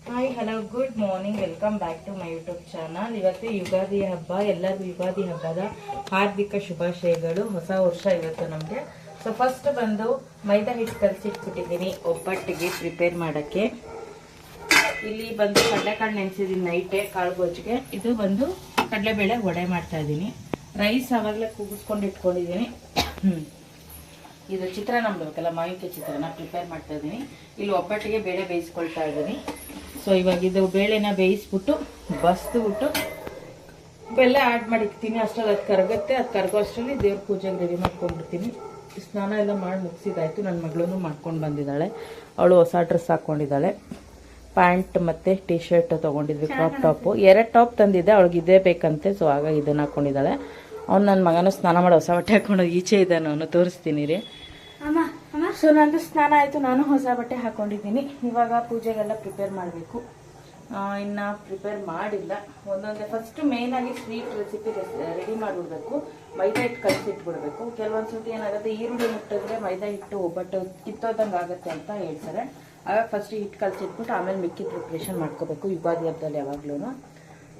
Hi hello good morning, welcome back to my YouTube channel. ಇವತ್ತು ಯುಗಾದಿ ಹಬ್ಬ, ಎಲ್ಲರಿಗೂ ಯುಗಾದಿ ಹಬ್ಬದ ಹಾರ್ದಿಕ ಶುಭಾಶಯಗಳು. ಹೊಸ ವರ್ಷ ಇವತ್ತು ನಮಗೆ. ಸೊ ಫಸ್ಟ್ ಬಂದು ಮೈದಾ ಹಿಟ್ಟು ಕಲಸಿಟ್ಬಿಟ್ಟಿದ್ದೀನಿ ಒಬ್ಬಟ್ಟಿಗೆ ಪ್ರಿಪೇರ್ ಮಾಡೋಕ್ಕೆ. ಇಲ್ಲಿ ಬಂದು ಕಡಲೆಕಾಳು ನೆನೆಸಿದ್ದೀನಿ ನೈಟೇ ಕಾಳು ಗೊಜ್ಜಿಗೆ. ಇದು ಬಂದು ಕಡಲೆಬೇಳೆ ವಡೆ ಮಾಡ್ತಾ ಇದ್ದೀನಿ. ರೈಸ್ ಆವಾಗಲೇ ಕೂಗಿಸ್ಕೊಂಡು ಇಟ್ಕೊಂಡಿದ್ದೀನಿ. ಇದು ಚಿತ್ರಾನ್ನ ಮಾಡಬೇಕಲ್ಲ, ಮಾವಿನಕಾಯಿ ಚಿತ್ರಾನ್ನ ಪ್ರಿಪೇರ್ ಮಾಡ್ತಾ ಇದ್ದೀನಿ. ಇಲ್ಲಿ ಒಬ್ಬಟ್ಟಿಗೆ ಬೇಳೆ ಬೇಯಿಸ್ಕೊಳ್ತಾ ಇದ್ದೀನಿ. ಸೊ ಇವಾಗ ಇದು ಬೇಳೆನ ಬೇಯಿಸ್ಬಿಟ್ಟು ಬಸ್ದುಬಿಟ್ಟು ಬೆಲ್ಲ ಆ್ಯಡ್ ಮಾಡಿರ್ತೀನಿ. ಅಷ್ಟರಲ್ಲಿ ಅದು ಕರಗುತ್ತೆ. ಅದು ಕರಗೋ ಅಷ್ಟರಲ್ಲಿ ದೇವ್ರ ಪೂಜೆಗೆ ರೆಡಿ ಮಾಡ್ಕೊಂಡ್ಬಿಡ್ತೀನಿ. ಸ್ನಾನ ಎಲ್ಲ ಮಾಡಿ ಮುಗಿಸಿದಾಯ್ತು. ನನ್ನ ಮಗಳೂ ಮಾಡ್ಕೊಂಡು ಬಂದಿದ್ದಾಳೆ. ಅವಳು ಹೊಸ ಡ್ರೆಸ್ ಹಾಕ್ಕೊಂಡಿದ್ದಾಳೆ. ಪ್ಯಾಂಟ್ ಮತ್ತು ಟಿ ಶರ್ಟ್ ತೊಗೊಂಡಿದ್ವಿ, ಕ್ರಾಪ್ ಟಾಪು. 2 ಟಾಪ್ ತಂದಿದ್ದೆ, ಅವಳಿಗೆ ಇದೇ ಬೇಕಂತೆ. ಸೊ ಆಗ ಇದನ್ನು ಹಾಕ್ಕೊಂಡಿದ್ದಾಳೆ. ಅವ್ನು ನನ್ನ ಮಗನೂ ಸ್ನಾನ ಮಾಡಿ ಹೊಸ ಬಟ್ಟೆ ಹಾಕ್ಕೊಂಡು ಈಚೆ ಇದ್ದಾನೆ, ಅವನು ತೋರಿಸ್ತೀನಿ ರೀ. ಸೊ ನಂದು ಸ್ನಾನ ಆಯಿತು, ನಾನು ಹೊಸ ಬಟ್ಟೆ ಹಾಕ್ಕೊಂಡಿದ್ದೀನಿ. ಇವಾಗ ಪೂಜೆಗೆಲ್ಲ ಪ್ರಿಪೇರ್ ಮಾಡಬೇಕು. ಇನ್ನು ಪ್ರಿಪೇರ್ ಮಾಡಿಲ್ಲ. ಒಂದೊಂದೇ ಫಸ್ಟ್ ಮೇಯ್ನಾಗಿ ಸ್ವೀಟ್ ರೆಸಿಪಿ ರೆಡಿ ಮಾಡಿಬಿಡ್ಬೇಕು. ಮೈದಾ ಹಿಟ್ಟು ಕಲಸಿಟ್ಬಿಡ್ಬೇಕು. ಕೆಲವೊಂದು ಸರ್ತಿ ಏನಾಗುತ್ತೆ, ಈರುಳ್ಳಿ ಮುಟ್ಟಿದ್ರೆ ಮೈದಾ ಹಿಟ್ಟು ಒಬ್ಬಟ್ಟು ಕಿತ್ತೋದಂಗೆ ಆಗುತ್ತೆ ಅಂತ ಹೇಳ್ತಾರೆ. ಆಗ ಫಸ್ಟ್ ಹಿಟ್ಟು ಕಲಸಿಟ್ಬಿಟ್ಟು ಆಮೇಲೆ ಮಿಕ್ಕಿ ಪ್ರಿಪ್ರೇಷನ್ ಮಾಡ್ಕೋಬೇಕು ಯುಗಾದಿ ಹಬ್ಬದಲ್ಲಿ ಯಾವಾಗ್ಲೂ.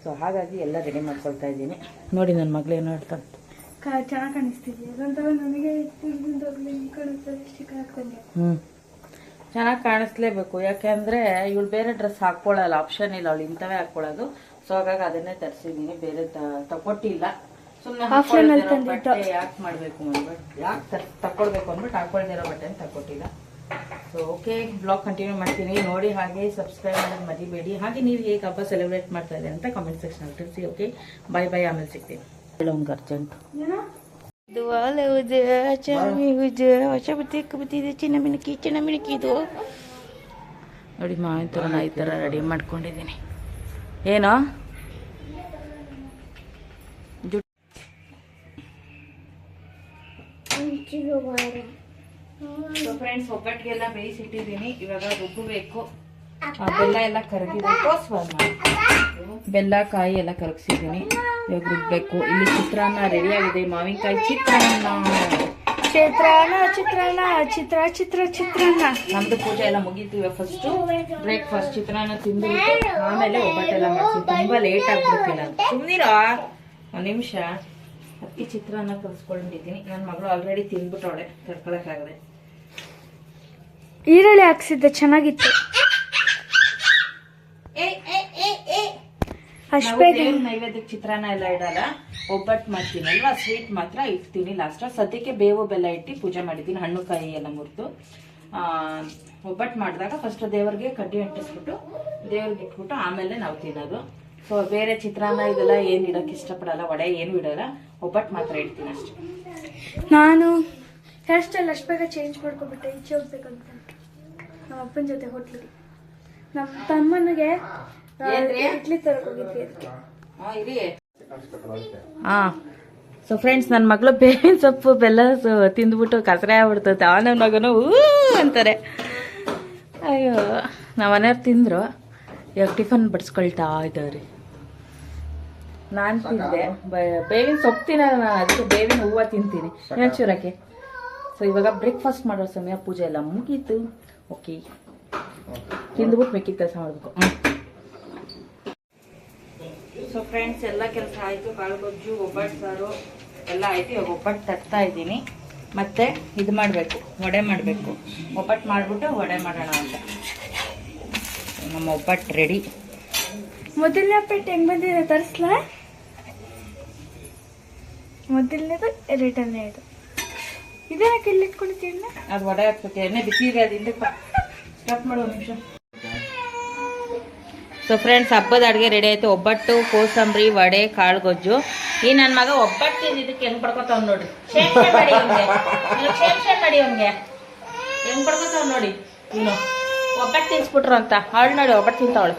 ಸೊ ಹಾಗಾಗಿ ಎಲ್ಲ ರೆಡಿ ಮಾಡ್ಕೊಳ್ತಾ ಇದ್ದೀನಿ. ನೋಡಿ ನನ್ನ ಮಗಳು ಏನು ಹೇಳ್ತಾನೆ, ಚೆನ್ನಾಗಿ ಕಾಣಿಸ್ತಿದ್ವಿ. ನನಗೆ ಚೆನ್ನಾಗಿ ಕಾಣಿಸ್ಲೇಬೇಕು. ಯಾಕೆಂದ್ರೆ ಇವಳು ಬೇರೆ ಡ್ರೆಸ್ ಹಾಕೊಳ್ಳಲ್ಲ, ಆಪ್ಷನ್ ಇಲ್ಲ, ಅವಳು ಇಂಥವೇ ಹಾಕೊಳ್ಳೋದು. ಸೊ ಹಾಗಾಗಿ ಅದನ್ನೇ ತರಿಸಿದ್ದೀನಿ, ಬೇರೆ ತಗೊಟ್ಟಿಲ್ಲ. ಸುಮ್ಮನೆ ಬಟ್ಟೆ ಯಾಕೆ ಮಾಡಬೇಕು ಅಂದ್ಬಿಟ್ಟು, ಯಾಕೆ ತಗೊಳ್ಬೇಕು ಅಂದ್ಬಿಟ್ಟು ಹಾಕೊಳ್ದಿರೋ ಬಟ್ಟೆ ತಗೊಟ್ಟಿಲ್ಲ. ಸೊ ಓಕೆ, ಬ್ಲಾಗ್ ಕಂಟಿನ್ಯೂ ಮಾಡ್ತೀನಿ ನೋಡಿ. ಹಾಗೆ ಸಬ್ಸ್ಕ್ರೈಬ್ ಮಾಡೋದು ಮರಿಬೇಡಿ. ಹಾಗೆ ನೀವು ಹೇಗೆ ಹಬ್ಬ ಸೆಲೆಬ್ರೇಟ್ ಮಾಡ್ತಾ ಇದ್ದೀರಿ ಅಂತ ಕಮೆಂಟ್ ಸೆಕ್ಷನ್ ತಿಳಿಸಿ. ಓಕೆ, ಬಾಯ್ ಬಾಯ್, ಆಮೇಲೆ ಸಿಗ್ತೀನಿ. ಹೇಳೋಂಗೆ ಅರ್ಜೆಂಟು ಚಿನ್ನಮಿಣಕಿ ನೋಡಿ. ಮಾವಿನ ಥರ ಈ ಥರ ರೆಡಿ ಮಾಡ್ಕೊಂಡಿದ್ದೀನಿ. ಏನೋ ಫ್ರೆಂಡ್ಸ್, ಒಬ್ಬಟ್ಟಿಗೆಲ್ಲ ಬೇಯಿಸಿಟ್ಟಿದ್ದೀನಿ. ಇವಾಗ ರುಬ್ಬಬೇಕು. ಬೆಲ್ಲ ಎಲ್ಲ ಕರಗಿಬೇಕು. ಬೆಲ್ಲ ಕಾಯಿ ಎಲ್ಲ ಕರಗಿಸಿದ್ದೀನಿ. ಇವಾಗ ರುಬ್ಬಬೇಕು. ಇಲ್ಲಿ ಚಿತ್ರಾನ್ನ ರೆಡಿ ಆಗಿದೆ. ಮಾವಿನಕಾಯಿ ಚಿತ್ರಾನ್ನ ನಮ್ದು ಪೂಜೆ ಎಲ್ಲ ಮುಗೀತು. ಇವಾಗ ಫಸ್ಟ್ ಬ್ರೇಕ್ಫಾಸ್ಟ್ ಚಿತ್ರಾನ್ನ ತಿಂದು ಆಮೇಲೆ ಒಬ್ಬಟ್ಟೆಲ್ಲ ಮಾಡ್ತೀನಿ. ತುಂಬಾ ಲೇಟ್ ಆಗ್ಬಿಡ್ತೀನಿ. ಸುಮ್ಮನಿರೋ ಒಂದು ನಿಮಿಷ. ಅದಕ್ಕೆ ಚಿತ್ರಾನ್ನ ಕಲಿಸ್ಕೊಂಡಿದ್ದೀನಿ. ನನ್ನ ಮಗಳು ಆಲ್ರೆಡಿ ತಿಂದ್ಬಿಟ್ಟವಳೆ, ತಡ್ಕೊಳಕ್ಕಾಗದೆ. ಈರುಳ್ಳಿ ಹಾಕ್ಸಿದ್ದೆ, ಚೆನ್ನಾಗಿತ್ತು. ನೈವೇದ್ಯಕ್ಕೆ ಚಿತ್ರಾನ್ನ ಎಲ್ಲ ಇಡಲ್ಲ, ಒಬ್ಬಟ್ಟು ಮಾಡ್ತೀನಿ ಅಲ್ವಾ, ಸ್ವೀಟ್ ಮಾತ್ರ ಇಡ್ತೀನಿ ಲಾಸ್ಟ್. ಸದ್ಯಕ್ಕೆ ಬೇವು ಬೆಲ್ಲ ಇಟ್ಟು ಪೂಜೆ ಮಾಡಿದ್ದೀನಿ, ಹಣ್ಣು ಕಾಯಿ ಎಲ್ಲ ಮುರಿದು. ಒಬ್ಬಟ್ಟು ಮಾಡಿದಾಗ ಫಸ್ಟ್ ದೇವ್ರಿಗೆ ಕಡ್ಡಿ ಅಂಟಿಸ್ಬಿಟ್ಟು ದೇವ್ರಿಗೆ ಇಟ್ಬಿಟ್ಟು ಆಮೇಲೆ ನಾವು ತಿನ್ನೋದು. ಸೊ ಬೇರೆ ಚಿತ್ರಾನ್ನ ಇದೆಲ್ಲ ಏನು ಇಡೋಕೆ ಇಷ್ಟಪಡಲ್ಲ, ವಡೆ ಏನು ಇಡಲ್ಲ, ಒಬ್ಬಟ್ಟು ಮಾತ್ರ ಇಡ್ತೀನಿ ಅಷ್ಟೇ. ನಾನು ಹೇರ್ ಸ್ಟೈಲ್ ಅಷ್ಟು ಬೇಗ ಚೇಂಜ್ ಮಾಡ್ಕೊಬಿಟ್ಟೆ. ಈಚೆ ಹೋಗ್ಬೇಕಂತ ನಮ್ಮ ಅಪ್ಪನ ಜೊತೆ ಹೋಟ್ಲಿಗೆ. ನಮ್ಮ ತಮ್ಮನಿಗೆ ಇಡ್ಲಿ ತರಕೋಗಿದ್ವಿ ಅದಕ್ಕೆ. ಸೊ ಫ್ರೆಂಡ್ಸ್, ನನ್ನ ಮಗಳು ಬೇವಿನ ಸೊಪ್ಪು ಬೆಲ್ಲ ತಿಂದ್ಬಿಟ್ಟು ಕಸರೆ ಆಗ್ಬಿಡ್ತೈತೆ. ನನ್ನ ಮಗನು ಅಂತಾರೆ. ಅಯ್ಯೋ, ನಮ್ಮ ಮನೆಯವ್ರು ತಿಂದ್ರು. ಇವಾಗ ಟಿಫನ್ ಬಡಿಸ್ಕೊಳ್ತಾ ಇದ್ದವ್ರಿ. ನಾನು ತಿಂದೆ ಬೇವಿನ ಸೊಪ್ಪು ತಿನ್ನಲ್ಲ ನಾನು, ಅದಕ್ಕೆ ಬೇವಿನ ಹೂವು ತಿಂತೀನಿ ಚೂರಕ್ಕೆ. ಸೊ ಇವಾಗ ಬ್ರೇಕ್ಫಾಸ್ಟ್ ಮಾಡೋ ಸಮಯ, ಪೂಜೆ ಎಲ್ಲ ಮುಗೀತು. ಓಕೆ, ತಿಂದ್ಬಿಟ್ಟು ಮಿಕ್ಕಿದ ಕೆಲಸ ಮಾಡಬೇಕು. ಸೊ ಫ್ರೆಂಡ್ಸ್, ಎಲ್ಲ ಕೆಲಸ ಆಯಿತು. ಕಾಳು ಗೊಜ್ಜು, ಒಬ್ಬಟ್ಟು ಸಾರು ಎಲ್ಲ ಆಯಿತು. ಇವಾಗ ಒಬ್ಬಟ್ಟು ತಟ್ತಾ ಇದ್ದೀನಿ. ಮತ್ತೆ ಇದು ಮಾಡಬೇಕು, ವಡೆ ಮಾಡಬೇಕು. ಒಬ್ಬಟ್ಟು ಮಾಡಿಬಿಟ್ಟು ವಡೆ ಮಾಡೋಣ ಅಂತ. ನಮ್ಮ ಒಬ್ಬಟ್ಟು ರೆಡಿ. ಮೊದಲನೇ ಪೆಟ್ಟು ಹೆಂಗ್ ಬಂದಿದೆ ತರಿಸ್ಲಾ? ಮೊದಲನೇದು ಎರಡನೇ ಇದು. ಇದಕ್ಕೆ ಇಲ್ಲಿ ಇಟ್ಕೊಂಡಿದ್ದೀನ. ಅದು ವಡೆ ಹಾಕ್ಬೇಕು. ಎಣ್ಣೆ ಬಿಸಿ ಇದೆ, ಅದು ಹಿಂದಕ್ಕೆ ಸ್ಟಾರ್ಟ್ ಮಾಡೋ ನಿಮಿಷ. ಸೊ ಫ್ರೆಂಡ್ಸ್, ಹಬ್ಬದ ಅಡುಗೆ ರೆಡಿ ಆಯಿತು. ಒಬ್ಬಟ್ಟು, ಕೋಸಂಬರಿ, ವಡೆ, ಕಾಳು ಗೊಜ್ಜು. ಈ ನನ್ನ ಮಗ ಒಬ್ಬಟ್ಟು ತಿಂದಿದ್ದಕ್ಕೆ ಹೆಂಗೆ ಪಡ್ಕೊತಾವ್ ನೋಡ್ರಿ. ಶೇಮ್ ಮಾಡಿ ಅವ್ನಿಗೆ ಹೆಂಗೆ ಪಡ್ಕೊತಾವ್ ನೋಡಿ. ನೀನು ಒಬ್ಬಟ್ಟು ತಿನ್ಸ್ಬಿಟ್ರು ಅಂತ ಅವಳು ನೋಡಿ ಒಬ್ಬಟ್ಟು ತಿಂತಾವಳೆ.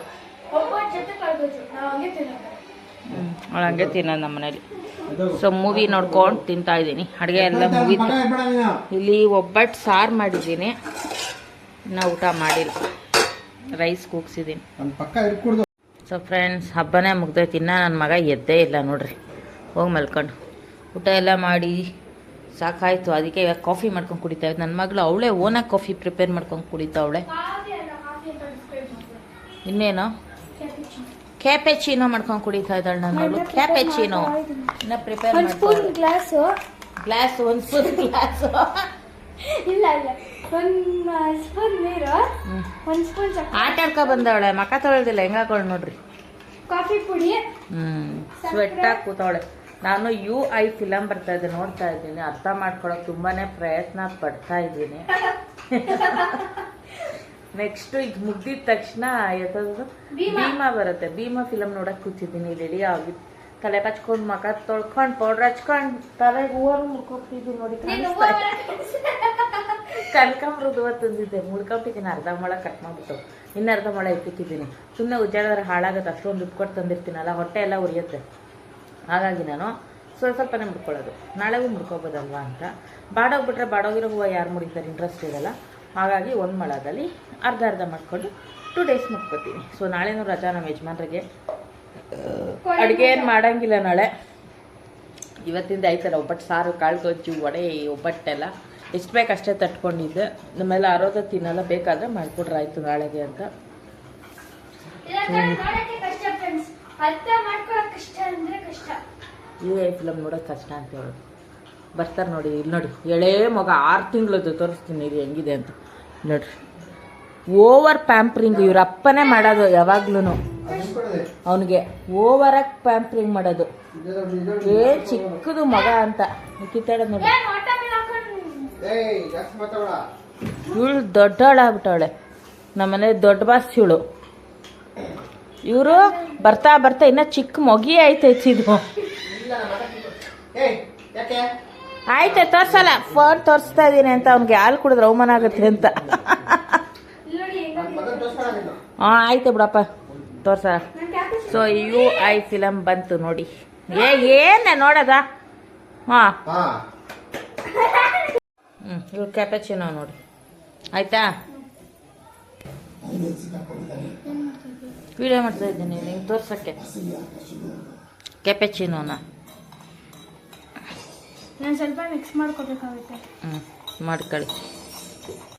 ಅವಳು ಹಂಗೆ ತಿನ್ನೋದು ನಮ್ಮ ಮನೇಲಿ. ಸೊ ಮೂವಿ ನೋಡ್ಕೊಂಡು ತಿಂತಾ ಇದ್ದೀನಿ. ಅಡುಗೆ ಎಲ್ಲ ಮುಗೀತು. ಇಲ್ಲಿ ಒಬ್ಬಟ್ಟು ಸಾರು ಮಾಡಿದ್ದೀನಿ, ಇನ್ನೂ ಊಟ ಮಾಡಿಲ್ಲ. ರೈಸ್ ಕೂಗ್ಸಿದ್ದೀನಿ. ಸೊ ಫ್ರೆಂಡ್ಸ್, ಹಬ್ಬನೇ ಮುಗ್ದೈತಿ. ಇನ್ನು ನನ್ನ ಮಗ ಎದ್ದೇ ಇಲ್ಲ ನೋಡ್ರಿ, ಹೋಗಿ ಮಲ್ಕೊಂಡು. ಊಟ ಎಲ್ಲ ಮಾಡಿ ಸಾಕಾಯಿತು. ಅದಕ್ಕೆ ಇವಾಗ ಕಾಫಿ ಮಾಡ್ಕೊಂಡು ಕುಡಿತಾ ಇದ್ದೆ. ನನ್ನ ಮಗಳು ಅವಳೇ ಓನಾಗಿ ಕಾಫಿ ಪ್ರಿಪೇರ್ ಮಾಡ್ಕೊಂಡು ಕುಡಿತಾವಳೆ. ಇನ್ನೇನು ಕ್ಯಾಪೆಚಿನೋ ಮಾಡ್ಕೊಂಡು ಕುಡಿತಾ ಇದ್ದಾಳೆ ನಾನು. ಕ್ಯಾಪೆಚಿನೋ ಇನ್ನ ಪ್ರಿಪೇರ್ ಒಂದು ಸ್ಪೂನ್ ಗ್ಲಾಸು ಗ್ಲಾಸ್, ಒಂದು ಸ್ಪೂನ್ ಗ್ಲಾಸು. ಇಲ್ಲ ಇಲ್ಲ, ಒಂದು ಸ್ಪೂನ್ ನೀರು, ಒಂದು ಸ್ಪೂನ್ ಆಟ ಆಡ್ಕೊ ಬಂದವಳೆ, ಮಕ ತೊಳೆದಿಲ್ಲ, ಹೆಂಗ ಹಾಕೊಳ್ಳಿ ನೋಡ್ರಿ. ಕಾಫಿ ಪುಡಿ. ಸ್ವೆಟ್ ಆಗಿ ಕೂತವಳೆ. ನಾನು UI ಫಿಲಮ್ ಬರ್ತಾ ಇದೆ, ನೋಡ್ತಾ ಇದ್ದೀನಿ. ಅರ್ಥ ಮಾಡ್ಕೊಳಕ್ ತುಂಬಾನೇ ಪ್ರಯತ್ನ ಪಡ್ತಾ ಇದ್ದೀನಿ. ನೆಕ್ಸ್ಟ್ ಇದು ಮುಗ್ದಿದ ತಕ್ಷಣ ಭೀಮಾ ಬರುತ್ತೆ. ಭೀಮಾ ಫಿಲಮ್ ನೋಡಕ್ ಕೂತಿದ್ದೀನಿ. ರೆಡಿ ಆಗಿ ತಲೆ ಪಚ್ಕೊಂಡು ಮಕ ತೊಳ್ಕೊಂಡು ಪೌಡ್ರ್ ಹಚ್ಕೊಂಡು ತಲೆಗೆ ಹೂವನ್ನು ಮುಡ್ಕೊತಿದ್ದೀನಿ ನೋಡಿ. ಕನಕಾಂಬರದ ತಂದಿದ್ದೆ, ಮುಡ್ಕೊಬಿಟ್ಟಿದ್ದೀನಿ. ಅರ್ಧ ಮೊಳ ಕಟ್ ಮಾಡ್ಬಿಟ್ಟು ಇನ್ನು ಅರ್ಧ ಮೊಳ ಇಟ್ಟಿದ್ದೀನಿ. ಸುಮ್ಮನೆ ಉಜ್ಜಾಡಿದ್ರೆ ಹಾಳಾಗುತ್ತೆ. ಅಷ್ಟೊಂದು ದುಡ್ಡು ಕೊಟ್ಟು ತಂದಿರ್ತೀನಲ್ಲ, ಹೊಟ್ಟೆ ಎಲ್ಲ ಉರಿಯುತ್ತೆ. ಹಾಗಾಗಿ ನಾನು ಸ್ವಲ್ಪನೇ ಮುಡ್ಕೊಳ್ಳೋದು. ನಾಳೆಗೂ ಮುಡ್ಕೋಬೋದಲ್ವಾ ಅಂತ. ಬಾಡೋಗ್ಬಿಟ್ರೆ ಬಾಡೋಗಿರೋ ಹೂವು ಯಾರು ಮುಡಿತಾರೆ, ಇಂಟ್ರೆಸ್ಟ್ ಇರಲ್ಲ. ಹಾಗಾಗಿ ಒಂದು ಮೊಳದಲ್ಲಿ ಅರ್ಧ ಅರ್ಧ ಮಾಡ್ಕೊಂಡು 2 ಡೇಸ್ ಮುಟ್ಕೋತೀನಿ. ಸೊ ನಾಳೆನೂ ರಜಾ ನಮ್ಮ ಯಜಮಾನ್ರಿಗೆ. ಅಡುಗೆ ಏನು ಮಾಡೋಂಗಿಲ್ಲ ನಾಳೆ. ಇವತ್ತಿಂದ ಆಯ್ತಲ್ಲ ಒಬ್ಬಟ್ಟು, ಸಾರು, ಕಾಳು ಗೊಜ್ಜು, ವಡೆ, ಒಬ್ಬಟ್ಟೆಲ್ಲ ಎಷ್ಟು ಬೇಕಷ್ಟೇ ತಟ್ಕೊಂಡಿದ್ದೆ. ನಮ್ಮೆಲ್ಲ ಆರೋಗ್ಯ ತಿನ್ನಲ್ಲ, ಬೇಕಾದರೆ ಮಾಡಿಕೊಡ್ರೆ ಆಯಿತು ನಾಳೆಗೆ ಅಂತ. ಈ ಫಿಲಮ್ ನೋಡೋಕೆ ಕಷ್ಟ ಅಂತ ಹೇಳೋದು. ಬರ್ತಾರೆ ನೋಡಿ, ಇಲ್ಲಿ ನೋಡಿ, ಎಳೆ ಮಗ 6 ತಿಂಗಳದ್ದು ತೋರಿಸ್ತೀನಿ ಇದು ಹೆಂಗಿದೆ ಅಂತ ನೋಡ್ರಿ. ಓವರ್ ಪ್ಯಾಂಪ್ರಿಂಗ್ ಇವ್ರ ಅಪ್ಪನೇ ಮಾಡೋದು ಯಾವಾಗ್ಲೂ. ಅವನಿಗೆ ಓವರಾಗಿ ಪ್ಯಾಂಪ್ರಿಂಗ್ ಮಾಡೋದು. ಚಿಕ್ಕದು ಮಗ ಅಂತ ಕಿತ್ತಾಡೋದು ನೋಡಿ. ಇವಳು ದೊಡ್ಡವಳಾಗ್ಬಿಟ್ಟವಳೆ. ನಮ್ಮನೆ ದೊಡ್ಡ ಬಾಸ್ ಇವಳು. ಇವರು ಬರ್ತಾ ಬರ್ತಾ ಇನ್ನ ಚಿಕ್ಕ ಮೊಗಿ ಆಯ್ತೈತಿ ಇದು. ಆಯ್ತೆ ತೋರ್ಸಲ್ಲ, ಫೋನ್ ತೋರಿಸ್ತಾ ಇದೀನಿ ಅಂತ. ಅವ್ನಿಗೆ ಹಾಲು ಕುಡಿದ್ರೆ ಅವಮಾನ ಆಗುತ್ತೆ ಅಂತ. ಆಯ್ತು ಬಿಡಪ್ಪ, ತೋರ್ಸ. ಸೊ UI ಫಿಲಮ್ ಬಂತು ನೋಡಿ. ಏನ ನೋಡದ? ಇವ್ರು ಕ್ಯಾಪೆಚಿನೋ ನೋಡಿ. ಆಯ್ತಾ? ವಿಡಿಯೋ ಮಾಡ್ತಾ ಇದ್ದೀನಿ ನಿಂಗೆ ತೋರ್ಸಕ್ಕೆ ಕ್ಯಾಪೆಚಿನೋನ. ನಾನು ಸ್ವಲ್ಪ ಮಿಕ್ಸ್ ಮಾಡ್ಕೋಬೇಕಾಗುತ್ತೆ. ಮಾಡ್ಕೊಳ್ಳಿ.